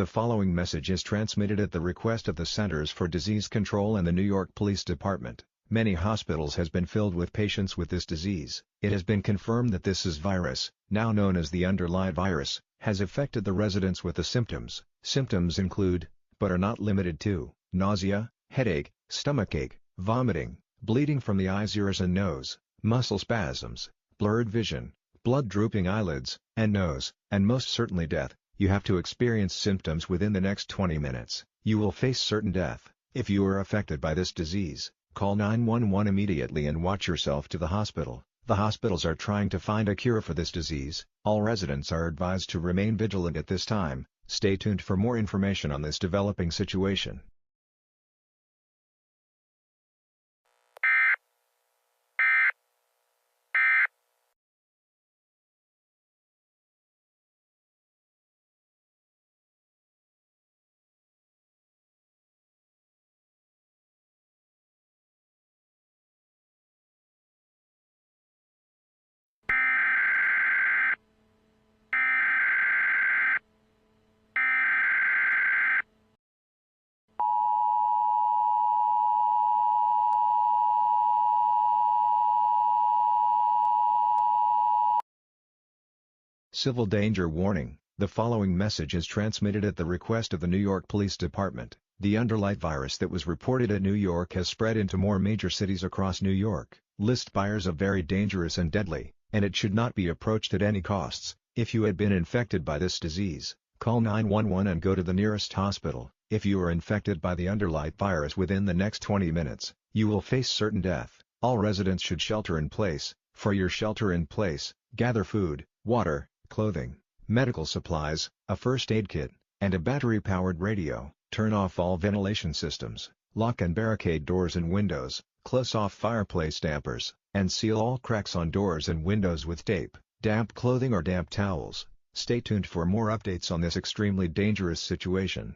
The following message is transmitted at the request of the Centers for Disease Control and the New York Police Department. Many hospitals has been filled with patients with this disease. It has been confirmed that this virus, now known as the underlight virus, has affected the residents with the symptoms. Symptoms include, but are not limited to, nausea, headache, stomachache, vomiting, bleeding from the eyes, ears and nose, muscle spasms, blurred vision, blood drooping eyelids, and nose, and most certainly death. You have to experience symptoms within the next 20 minutes. You will face certain death. If you are affected by this disease, call 911 immediately and watch yourself to the hospital. The hospitals are trying to find a cure for this disease. All residents are advised to remain vigilant at this time. Stay tuned for more information on this developing situation. Civil danger warning. The following message is transmitted at the request of the New York Police Department. The underlight virus that was reported at New York has spread into more major cities across New York. List buyers of very dangerous and deadly, and it should not be approached at any costs. If you had been infected by this disease, call 911 and go to the nearest hospital. If you are infected by the underlight virus within the next 20 minutes, you will face certain death. All residents should shelter in place. For your shelter in place, gather food, water, clothing, medical supplies, a first aid kit, and a battery-powered radio. Turn off all ventilation systems, lock and barricade doors and windows, close off fireplace dampers, and seal all cracks on doors and windows with tape, damp clothing or damp towels. Stay tuned for more updates on this extremely dangerous situation.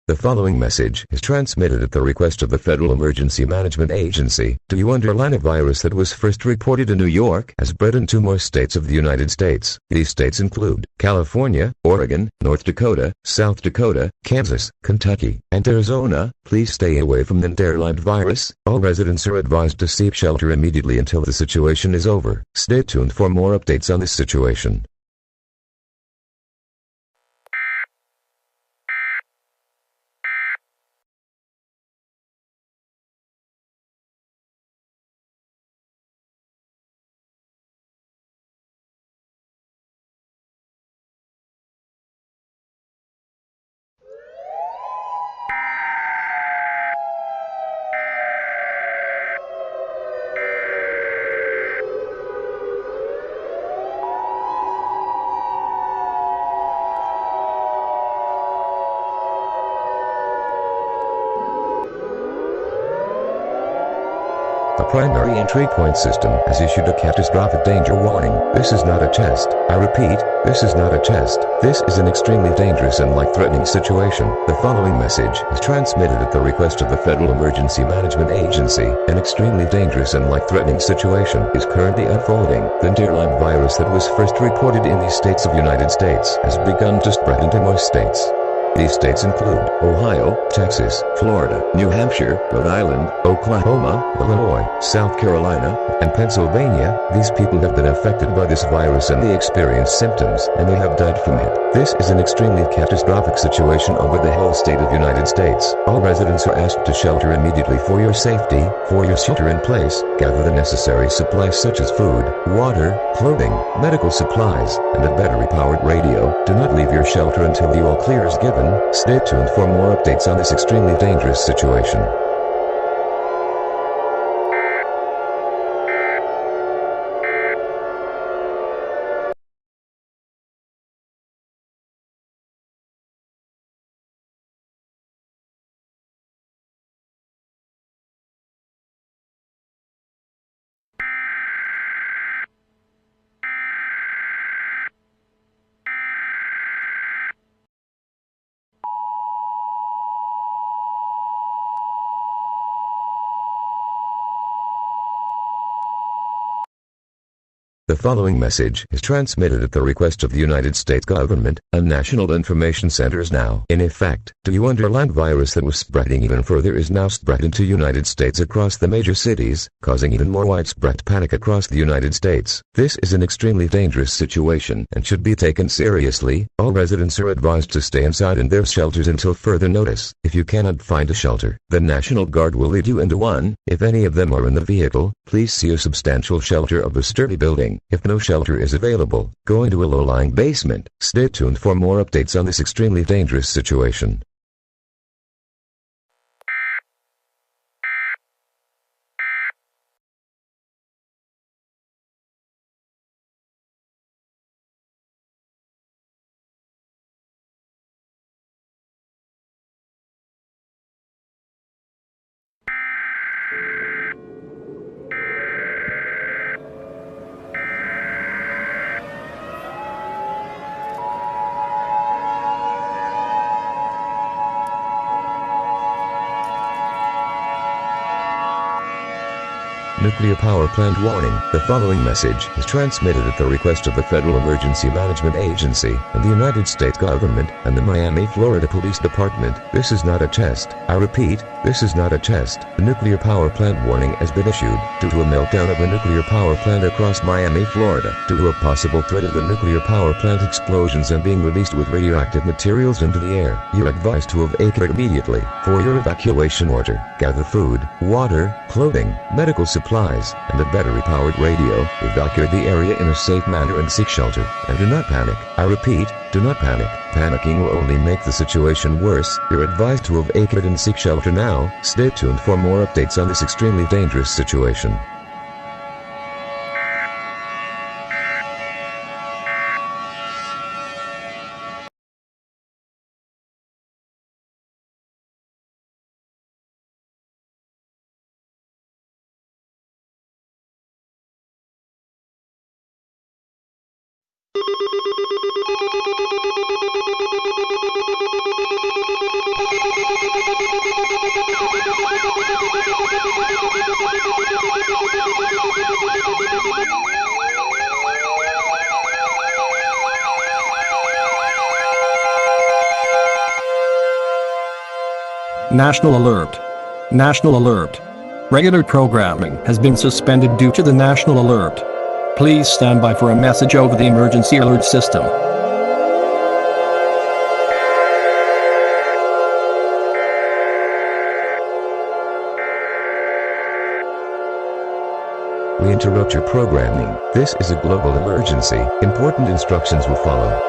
The following message is transmitted at the request of the Federal Emergency Management Agency. Do you underline a virus that was first reported in New York has spread into more states of the United States? These states include California, Oregon, North Dakota, South Dakota, Kansas, Kentucky, and Arizona. Please stay away from the underlight virus. All residents are advised to seek shelter immediately until the situation is over. Stay tuned for more updates on this situation. The primary entry point system has issued a catastrophic danger warning. This is not a test. I repeat, this is not a test. This is an extremely dangerous and life-threatening situation. The following message is transmitted at the request of the Federal Emergency Management Agency. An extremely dangerous and life-threatening situation is currently unfolding. The underlight virus that was first reported in these states of United States has begun to spread into more states. These states include Ohio, Texas, Florida, New Hampshire, Rhode Island, Oklahoma, Illinois, South Carolina, and Pennsylvania. These people have been affected by this virus and they experience symptoms, and they have died from it. This is an extremely catastrophic situation over the whole state of United States. All residents are asked to shelter immediately for your safety. For your shelter in place, gather the necessary supplies such as food, water, clothing, medical supplies, and a battery-powered radio. Do not leave your shelter until the all clear is given. Stay tuned for more updates on this extremely dangerous situation. The following message is transmitted at the request of the United States government and national information centers now in effect. The underlight virus that was spreading even further is now spread into United States across the major cities, causing even more widespread panic across the United States. This is an extremely dangerous situation and should be taken seriously. All residents are advised to stay inside in their shelters until further notice. If you cannot find a shelter, the National Guard will lead you into one. If any of them are in the vehicle, please see a substantial shelter of a sturdy building. If no shelter is available, go into a low-lying basement. Stay tuned for more updates on this extremely dangerous situation. Nuclear power plant warning. The following message is transmitted at the request of the Federal Emergency Management Agency and the United States government and the Miami, Florida Police Department. This is not a test. I repeat, this is not a test. The nuclear power plant warning has been issued due to a meltdown of a nuclear power plant across Miami, Florida. Due to a possible threat of the nuclear power plant explosions and being released with radioactive materials into the air, you are advised to evacuate immediately. For your evacuation order, gather food, water, clothing, medical supplies, and a battery-powered radio. Evacuate the area in a safe manner and seek shelter. And do not panic. I repeat, do not panic. Panicking will only make the situation worse. You're advised to evacuate and seek shelter now. Stay tuned for more updates on this extremely dangerous situation. National Alert. National Alert. Regular programming has been suspended due to the National Alert. Please stand by for a message over the emergency alert system. We interrupt your programming. This is a global emergency. Important instructions will follow.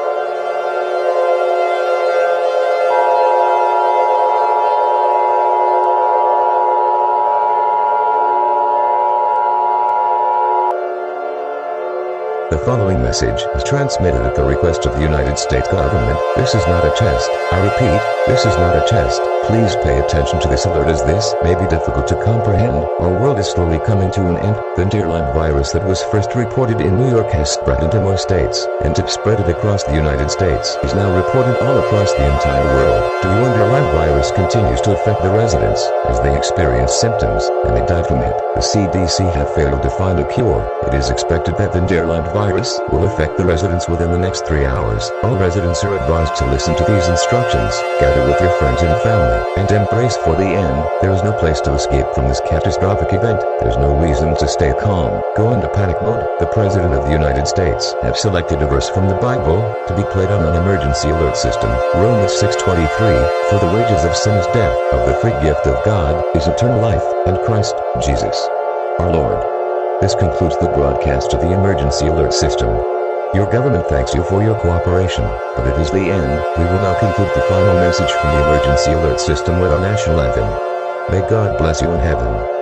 The following message is transmitted at the request of the United States government. This is not a test. I repeat, this is not a test. Please pay attention to this alert as this may be difficult to comprehend. Our world is slowly coming to an end. The underlight virus that was first reported in New York has spread into more states, and to spread it across the United States is now reported all across the entire world. The underlight virus continues to affect the residents as they experience symptoms and they die from it. The CDC have failed to find a cure. It is expected that the underlight virus will affect the residents within the next 3 hours. All residents are advised to listen to these instructions, gather with your friends and family, and embrace for the end. There is no place to escape from this catastrophic event. There's no reason to stay calm. Go into panic mode. The President of the United States have selected a verse from the Bible to be played on an emergency alert system. Romans 6:23, for the wages of sin is death, of the free gift of God is eternal life, and Christ Jesus, our Lord. This concludes the broadcast of the emergency alert system. Your government thanks you for your cooperation, but it is the end. We will now conclude the final message from the emergency alert system with our national anthem. May God bless you in heaven.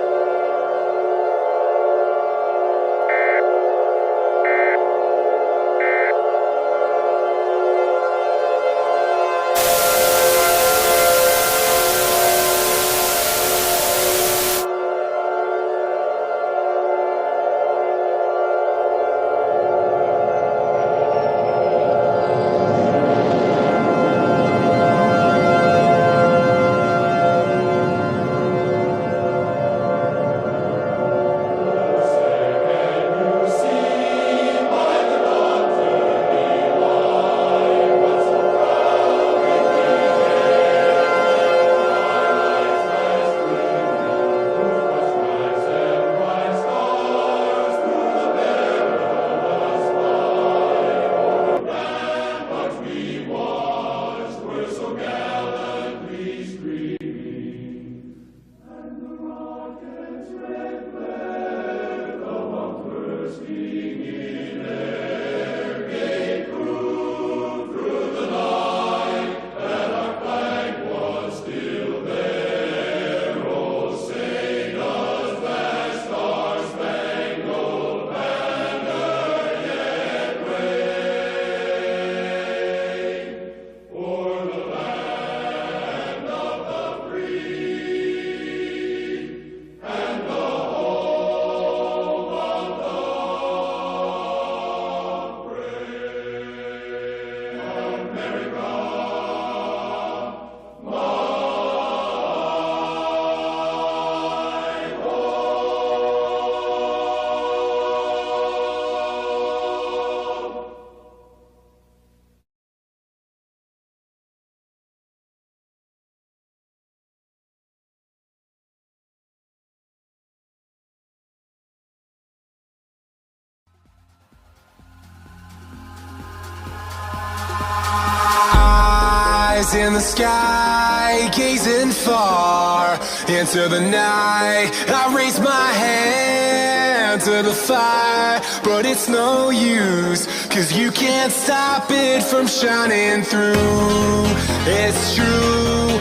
Eyes in the sky, gazing far into the night. I raise my hand to the fire, but it's no use, 'cause you can't stop it from shining through. It's true,